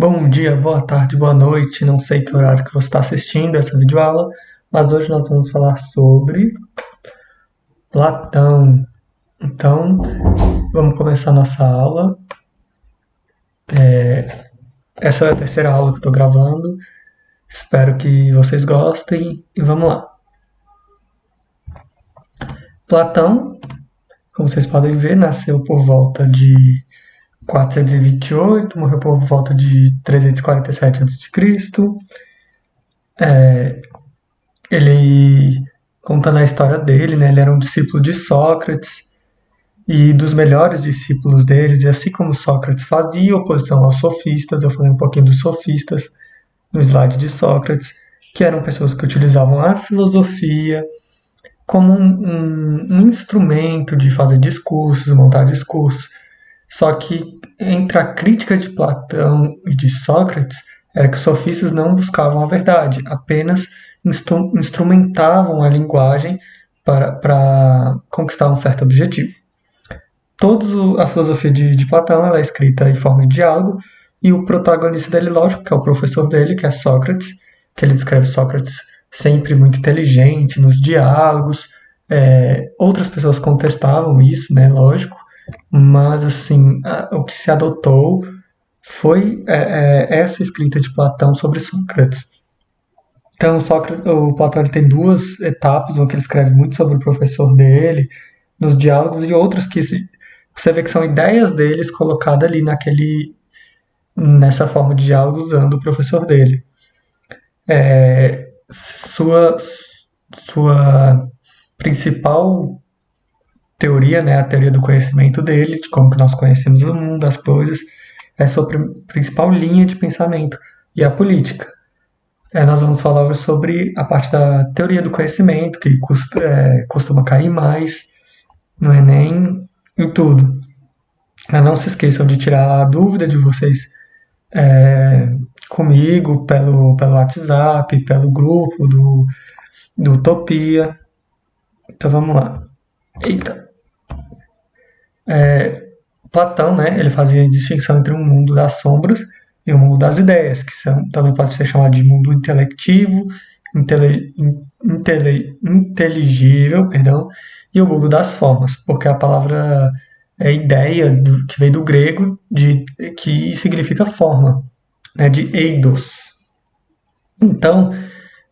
Bom dia, boa tarde, boa noite. Não sei que horário que você está assistindo essa videoaula, mas hoje nós vamos falar sobre Platão. Então, vamos começar nossa aula. Essa é a terceira aula que eu estou gravando. Espero que vocês gostem e vamos lá. Platão, como vocês podem ver, nasceu por volta de 428, morreu por volta de 347 a.C. Ele, contando a história dele, né, ele era um discípulo de Sócrates e dos melhores discípulos deles, e assim como Sócrates fazia oposição aos sofistas, eu falei um pouquinho dos sofistas no slide de Sócrates, que eram pessoas que utilizavam a filosofia como um instrumento de fazer discursos, montar discursos. Só que entre a crítica de Platão e de Sócrates era que os sofistas não buscavam a verdade, apenas instrumentavam a linguagem para conquistar um certo objetivo. Toda a filosofia de Platão ela é escrita em forma de diálogo, e o protagonista dele, lógico, que é o professor dele, que é Sócrates, que ele descreve Sócrates sempre muito inteligente nos diálogos. Outras pessoas contestavam isso, né, lógico, mas assim, o que se adotou foi essa escrita de Platão sobre Sócrates. Então, o Platão ele tem duas etapas, uma que ele escreve muito sobre o professor dele, nos diálogos, e outras que você vê que são ideias deles colocadas ali nessa forma de diálogo usando o professor dele. Sua principal teoria, né, a teoria do conhecimento dele, de como que nós conhecemos o mundo, as coisas, é a sua principal linha de pensamento, e a política. Nós vamos falar hoje sobre a parte da teoria do conhecimento, que costuma cair mais no Enem e tudo. Não se esqueçam de tirar a dúvida de vocês comigo pelo WhatsApp, pelo grupo do Utopia. Então vamos lá. Eita. Platão, né, ele fazia a distinção entre um mundo das sombras e o mundo das ideias, que também pode ser chamado de mundo intelectivo, inteligível, e o mundo das formas, porque a palavra ideia, que veio do grego, que significa forma, né, de eidos. Então,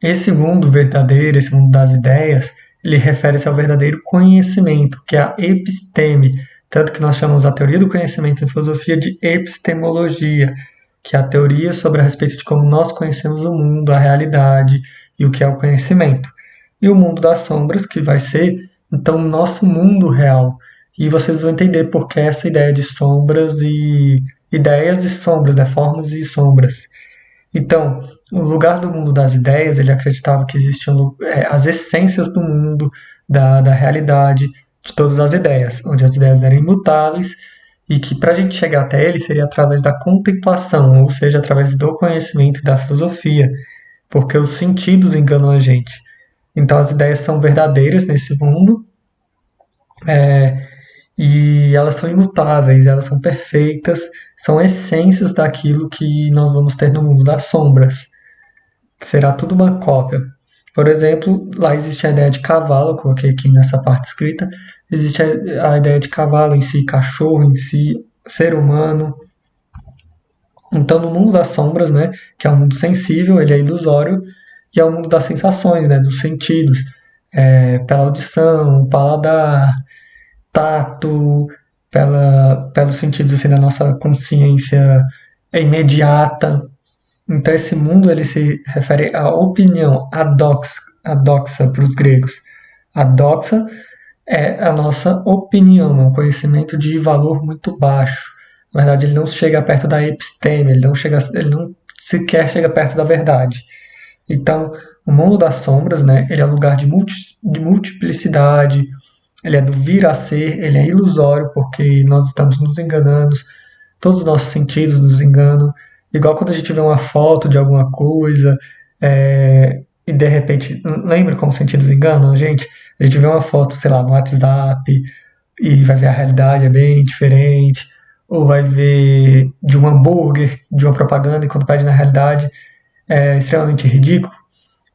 esse mundo verdadeiro, esse mundo das ideias, ele refere-se ao verdadeiro conhecimento, que é a episteme, tanto que nós chamamos a teoria do conhecimento em filosofia de epistemologia, que é a teoria sobre a respeito de como nós conhecemos o mundo, a realidade e o que é o conhecimento. E o mundo das sombras, que vai ser, então, o nosso mundo real. E vocês vão entender por que essa ideia de sombras e ideias e sombras, né? Formas e sombras. Então, o lugar do mundo das ideias, ele acreditava que existiam as essências do mundo, da realidade, de todas as ideias, onde as ideias eram imutáveis, e que para a gente chegar até ele seria através da contemplação, ou seja, através do conhecimento e da filosofia, porque os sentidos enganam a gente. Então as ideias são verdadeiras nesse mundo, e elas são imutáveis, elas são perfeitas, são essências daquilo que nós vamos ter no mundo das sombras, que será tudo uma cópia. Por exemplo, lá existe a ideia de cavalo, eu coloquei aqui nessa parte escrita, existe a ideia de cavalo em si, cachorro em si, ser humano. Então, no mundo das sombras, né, que é um mundo sensível, ele é ilusório, e é o mundo das sensações, né, dos sentidos, pela audição, paladar, tato, pelos sentidos assim, da nossa consciência imediata. Então esse mundo ele se refere à opinião, adoxa para os gregos. A doxa é a nossa opinião, é um conhecimento de valor muito baixo. Na verdade, ele não chega perto da episteme, ele não sequer chega perto da verdade. Então, o mundo das sombras, né, ele é um lugar de multiplicidade, ele é do vir a ser, ele é ilusório, porque nós estamos nos enganando, todos os nossos sentidos nos enganam. Igual quando a gente vê uma foto de alguma coisa, e de repente, lembra como os sentidos enganam a gente? A gente vê uma foto, sei lá, no WhatsApp, e vai ver a realidade é bem diferente. ou vai ver de um hambúrguer, de uma propaganda, enquanto pede na realidade é extremamente ridículo,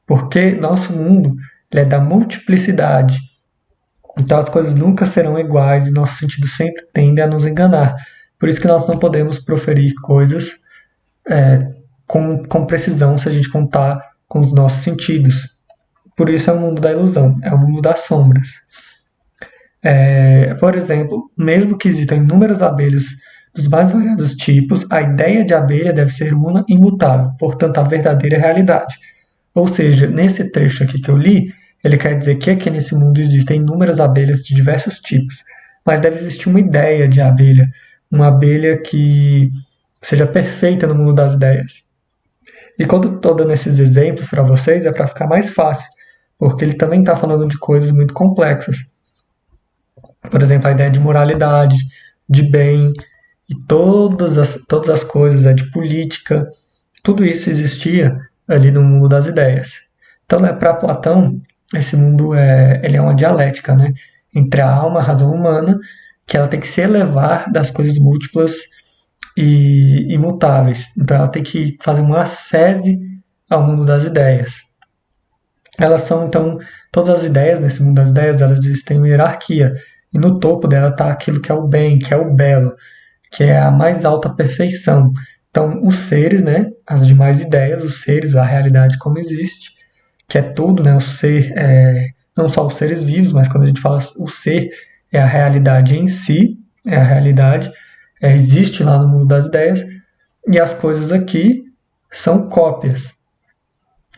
porque nosso mundo ele é da multiplicidade. Então as coisas nunca serão iguais e nosso sentido sempre tende a nos enganar. Por isso que nós não podemos proferir coisas com precisão se a gente contar com os nossos sentidos. Por isso é o mundo da ilusão, é o mundo das sombras. Por exemplo, mesmo que existam inúmeras abelhas dos mais variados tipos, a ideia de abelha deve ser una e imutável, portanto, a verdadeira realidade. Ou seja, nesse trecho aqui que eu li, ele quer dizer que aqui nesse mundo existem inúmeras abelhas de diversos tipos, mas deve existir uma ideia de abelha, uma abelha que seja perfeita no mundo das ideias. E quando estou dando esses exemplos para vocês é para ficar mais fácil, porque ele também está falando de coisas muito complexas. Por exemplo, a ideia de moralidade, de bem, e todas as coisas, de política, tudo isso existia ali no mundo das ideias. Então, para Platão, esse mundo ele é uma dialética, né, entre a alma e a razão humana, que ela tem que se elevar das coisas múltiplas e imutáveis. Então, ela tem que fazer uma ascese ao mundo das ideias. Elas são, então, todas as ideias, nesse mundo das ideias, elas têm uma hierarquia. E no topo dela está aquilo que é o bem, que é o belo, que é a mais alta perfeição. Então, os seres, né, as demais ideias, os seres, a realidade como existe, que é tudo, né, o ser, não só os seres vivos, mas quando a gente fala o ser, é a realidade em si, é a realidade, existe lá no mundo das ideias, e as coisas aqui são cópias.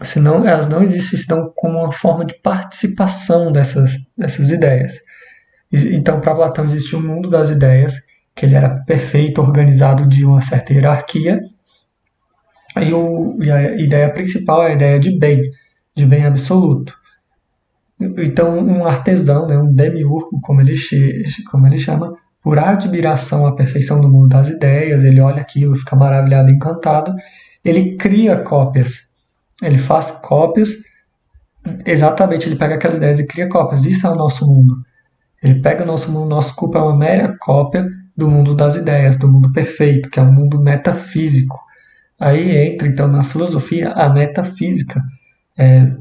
Senão, elas não existem senão como uma forma de participação dessas ideias. Então, para Platão, existe um mundo das ideias, que ele era perfeito, organizado de uma certa hierarquia, e a ideia principal é a ideia de bem absoluto. Então, um artesão, né, um demiurgo, como ele chama, por admiração à perfeição do mundo das ideias, ele olha aquilo, fica maravilhado, encantado, ele cria cópias, ele faz cópias, exatamente, ele pega aquelas ideias e cria cópias, isso é o nosso mundo. Ele pega o nosso mundo, nosso corpo é uma mera cópia do mundo das ideias, do mundo perfeito, que é um mundo metafísico. Aí entra, então, na filosofia, a metafísica.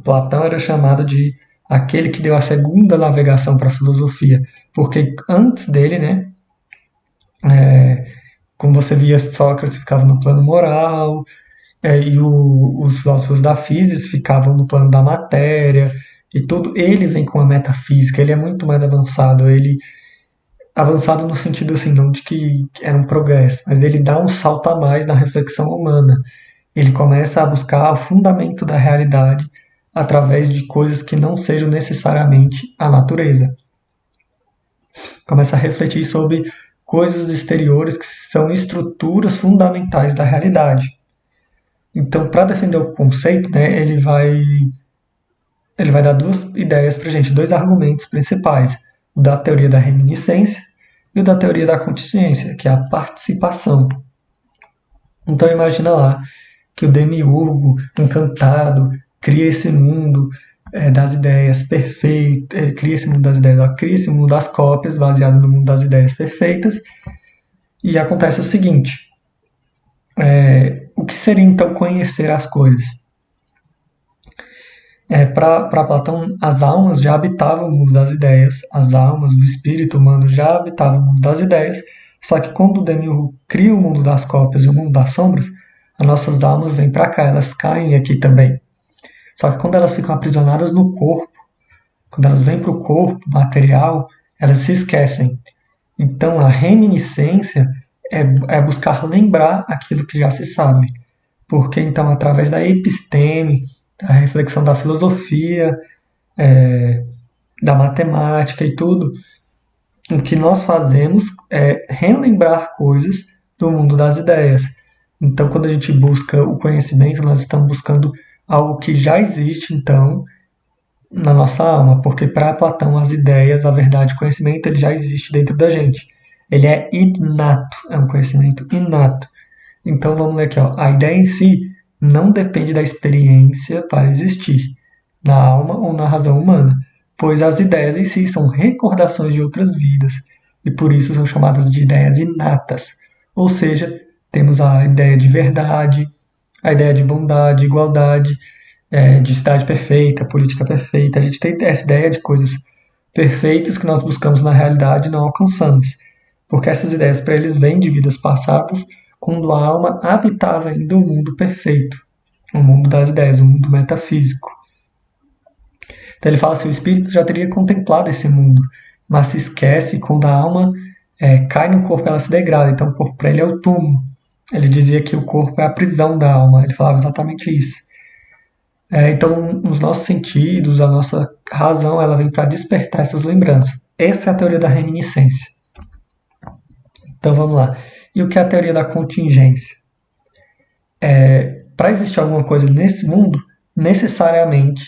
Platão era chamado de aquele que deu a segunda navegação para a filosofia, porque antes dele, né, como você via, Sócrates ficava no plano moral, e os filósofos da física ficavam no plano da matéria, e tudo. Ele vem com a metafísica, ele é muito mais avançado, avançado no sentido assim, não de que era um progresso, mas ele dá um salto a mais na reflexão humana. Ele começa a buscar o fundamento da realidade através de coisas que não sejam necessariamente a natureza. Começa a refletir sobre coisas exteriores que são estruturas fundamentais da realidade. Então, para defender o conceito, né, ele vai dar duas ideias para a gente, dois argumentos principais, o da teoria da reminiscência e o da teoria da contingência, que é a participação. Então imagina lá que o demiurgo encantado cria esse mundo das ideias perfeitas, ele cria esse mundo das ideias, cria esse mundo das cópias baseado no mundo das ideias perfeitas, e acontece o seguinte, o que seria então conhecer as coisas? Para Platão, as almas já habitavam o mundo das ideias, as almas, o espírito humano já habitavam o mundo das ideias, só que quando o demiurgo cria o mundo das cópias e o mundo das sombras, as nossas almas vêm para cá, elas caem aqui também. Só que quando elas ficam aprisionadas no corpo, quando elas vêm para o corpo material, elas se esquecem. Então a reminiscência é buscar lembrar aquilo que já se sabe. Porque então, através da episteme, da reflexão da filosofia, da matemática e tudo, o que nós fazemos é relembrar coisas do mundo das ideias. Então, quando a gente busca o conhecimento, nós estamos buscando algo que já existe, então, na nossa alma, porque para Platão as ideias, a verdade, o conhecimento, ele já existe dentro da gente. Ele é inato, é um conhecimento inato. Então, vamos ler aqui, ó. A ideia em si não depende da experiência para existir, na alma ou na razão humana, pois as ideias em si são recordações de outras vidas, e por isso são chamadas de ideias inatas. Ou seja, temos a ideia de verdade, a ideia de bondade, igualdade, de cidade perfeita, política perfeita. A gente tem essa ideia de coisas perfeitas que nós buscamos na realidade e não alcançamos. Porque essas ideias para eles vêm de vidas passadas, quando a alma habitava ainda o mundo perfeito, o mundo das ideias, o mundo metafísico. Então ele fala assim, o espírito já teria contemplado esse mundo, mas se esquece quando a alma cai no corpo, ela se degrada. Então o corpo para ele é o túmulo. Ele dizia que o corpo é a prisão da alma, ele falava exatamente isso. Então, os nossos sentidos, a nossa razão, ela vem para despertar essas lembranças. Essa é a teoria da reminiscência. Então, vamos lá. E o que é a teoria da contingência? Para existir alguma coisa nesse mundo, necessariamente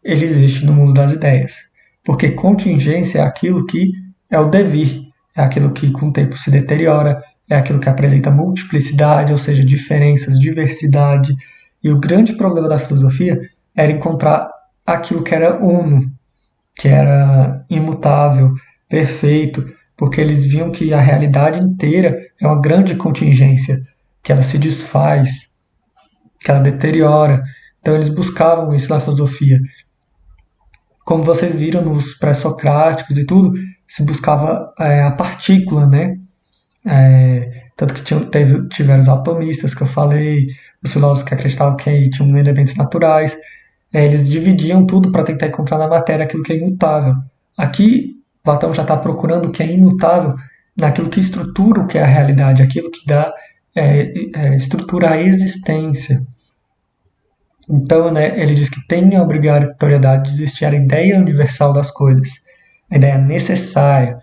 ele existe no mundo das ideias. Porque contingência é aquilo que é o devir, é aquilo que com o tempo se deteriora, é aquilo que apresenta multiplicidade, ou seja, diferenças, diversidade. E o grande problema da filosofia era encontrar aquilo que era uno, que era imutável, perfeito, porque eles viam que a realidade inteira é uma grande contingência, que ela se desfaz, que ela deteriora. Então eles buscavam isso na filosofia. Como vocês viram nos pré-socráticos e tudo, se buscava a partícula, né? Tanto que tiveram os atomistas que eu falei, os filósofos que acreditavam que tinham elementos naturais. Eles dividiam tudo para tentar encontrar na matéria aquilo que é imutável. Aqui, Platão já está procurando o que é imutável naquilo que estrutura o que é a realidade, aquilo que dá estrutura à existência. Então, né, ele diz que tem a obrigatoriedade de existir a ideia universal das coisas, a ideia necessária.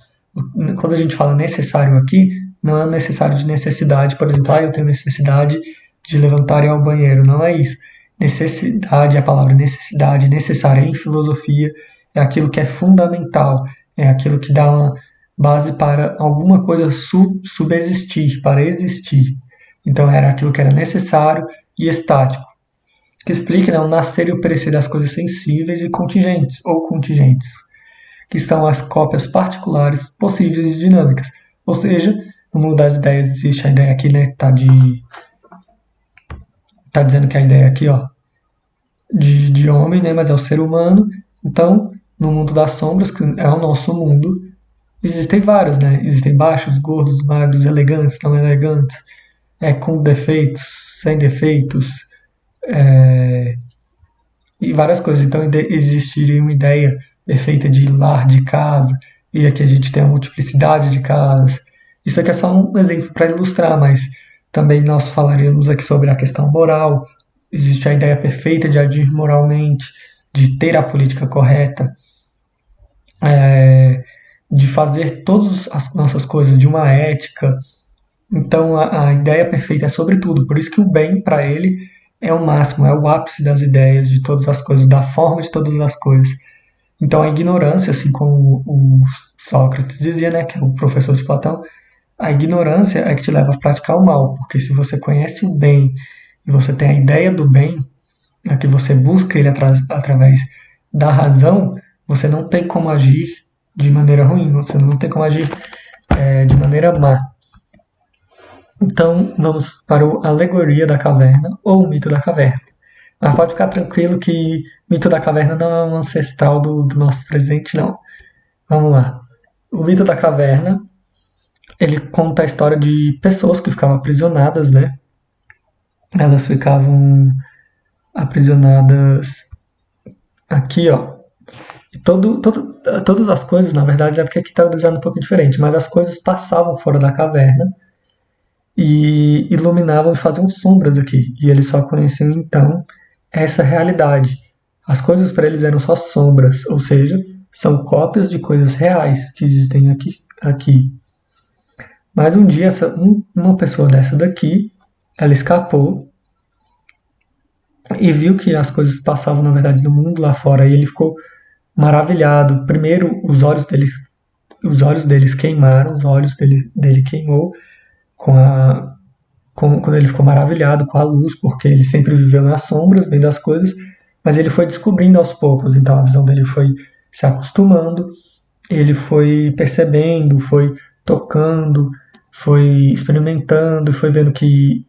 Quando a gente fala necessário aqui, não é necessário de necessidade, por exemplo, eu tenho necessidade de levantar e ir ao banheiro, não é isso. Necessidade, a palavra necessidade, necessária em filosofia, é aquilo que é fundamental, é aquilo que dá uma base para alguma coisa subsistir, para existir. Então era aquilo que era necessário e estático, que explica, né, o nascer e o perecer das coisas sensíveis e contingentes, ou contingentes, que são as cópias particulares possíveis e dinâmicas. Ou seja, no mundo das ideias existe a ideia aqui, né, tá dizendo que a ideia aqui, ó, de homem, né, mas é o ser humano. Então, no mundo das sombras, que é o nosso mundo, existem vários, né? Existem baixos, gordos, magros, elegantes, não elegantes, com defeitos, sem defeitos, e várias coisas. Então, existiria uma ideia perfeita de lar, de casa, e aqui a gente tem a multiplicidade de casas. Isso aqui é só um exemplo para ilustrar, mas também nós falaríamos aqui sobre a questão moral. Existe a ideia perfeita de agir moralmente, de ter a política correta, de fazer todas as nossas coisas de uma ética. Então a ideia perfeita é sobre tudo. Por isso que o bem para ele é o máximo, é o ápice das ideias, de todas as coisas, da forma de todas as coisas. Então a ignorância, assim como o Sócrates dizia, né, que é o professor de Platão, a ignorância é que te leva a praticar o mal, porque se você conhece o bem e você tem a ideia do bem, que você busca ele através da razão, você não tem como agir de maneira ruim, você não tem como agir de maneira má. Então, vamos para a alegoria da caverna, ou o mito da caverna. Mas pode ficar tranquilo que o mito da caverna não é um ancestral do nosso presente, não. Vamos lá. O mito da caverna, ele conta a história de pessoas que ficavam aprisionadas, né? Elas ficavam aprisionadas aqui, ó. E todas as coisas, na verdade, é porque aqui está desenhado um pouco diferente, mas as coisas passavam fora da caverna e iluminavam e faziam sombras aqui. E eles só conheciam, então, essa realidade. As coisas para eles eram só sombras, ou seja, são cópias de coisas reais que existem aqui. Mas um dia, uma pessoa dessa daqui, ela escapou e viu que as coisas passavam, na verdade, no mundo lá fora, e ele ficou maravilhado. Primeiro, os olhos deles queimaram, os olhos dele queimou quando ele ficou maravilhado com a luz, porque ele sempre viveu nas sombras, vendo as coisas, mas ele foi descobrindo aos poucos, então a visão dele foi se acostumando, ele foi percebendo, foi tocando, foi experimentando e foi vendo que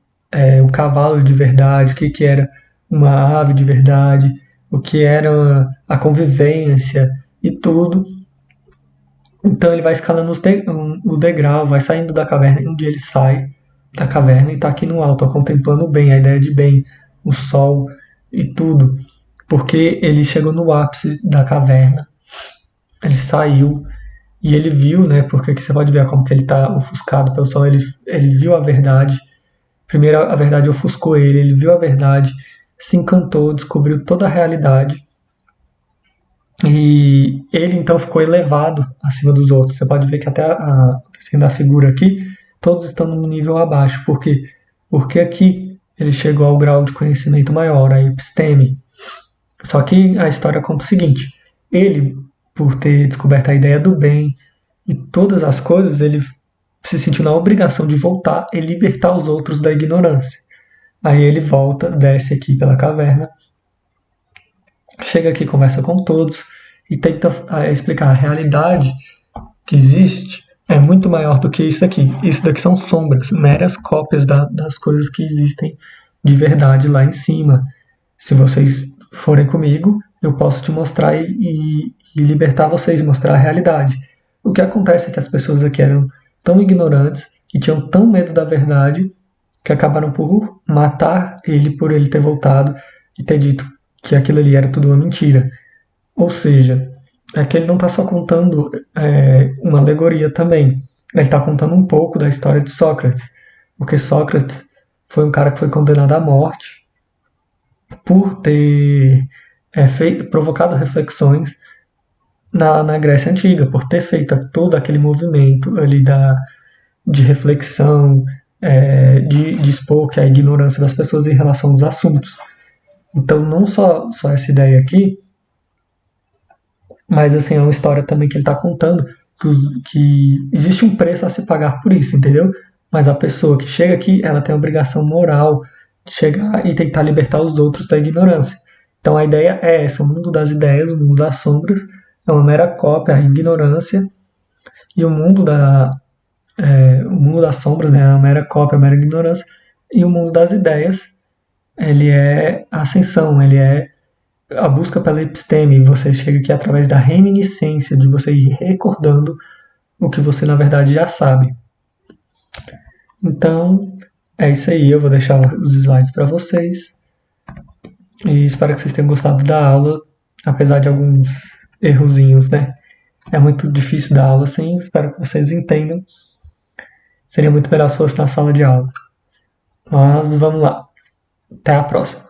o cavalo de verdade, o que, que era uma ave de verdade, o que era a convivência e tudo. Então ele vai escalando o degrau, vai saindo da caverna. Um dia ele sai da caverna e está aqui no alto, ó, contemplando o bem, a ideia de bem, o sol e tudo. Porque ele chegou no ápice da caverna, ele saiu e ele viu, né? Porque aqui você pode ver como que ele está ofuscado pelo sol. Ele viu a verdade. Primeiro a verdade ofuscou ele, ele viu a verdade, se encantou, descobriu toda a realidade. E ele então ficou elevado acima dos outros. Você pode ver que até a figura aqui, todos estão num nível abaixo. Por quê? Porque aqui ele chegou ao grau de conhecimento maior, a episteme. Só que a história conta o seguinte: ele, por ter descoberto a ideia do bem e todas as coisas, ele se sentiu na obrigação de voltar e libertar os outros da ignorância. Aí ele volta, desce aqui pela caverna, chega aqui, conversa com todos e tenta explicar a realidade que existe é muito maior do que isso daqui. Isso daqui são sombras, meras cópias das coisas que existem de verdade lá em cima. Se vocês forem comigo, eu posso te mostrar e libertar vocês, mostrar a realidade. O que acontece é que as pessoas aqui eram tão ignorantes e tinham tão medo da verdade que acabaram por matar ele por ele ter voltado e ter dito que aquilo ali era tudo uma mentira. Ou seja, é que ele não está só contando uma alegoria também. Ele está contando um pouco da história de Sócrates. Porque Sócrates foi um cara que foi condenado à morte por ter provocado reflexões na Grécia Antiga, por ter feito todo aquele movimento ali de reflexão, de expor que a ignorância das pessoas em relação aos assuntos. Então, não só essa ideia aqui, mas assim, é uma história também que ele está contando que existe um preço a se pagar por isso, entendeu? Mas a pessoa que chega aqui, ela tem a obrigação moral de chegar e tentar libertar os outros da ignorância. Então a ideia é essa: o mundo das ideias, o mundo das sombras, é uma mera cópia, a ignorância, e o mundo das sombras, né, é uma mera cópia, a mera ignorância, e o mundo das ideias, ele é a ascensão, ele é a busca pela episteme. Você chega aqui através da reminiscência, de você ir recordando o que você na verdade já sabe. Então, é isso aí. Eu vou deixar os slides para vocês. E espero que vocês tenham gostado da aula, apesar de alguns errozinhos, né? É muito difícil dar aula assim, espero que vocês entendam. Seria muito melhor se fosse na sala de aula. Mas vamos lá. Até a próxima.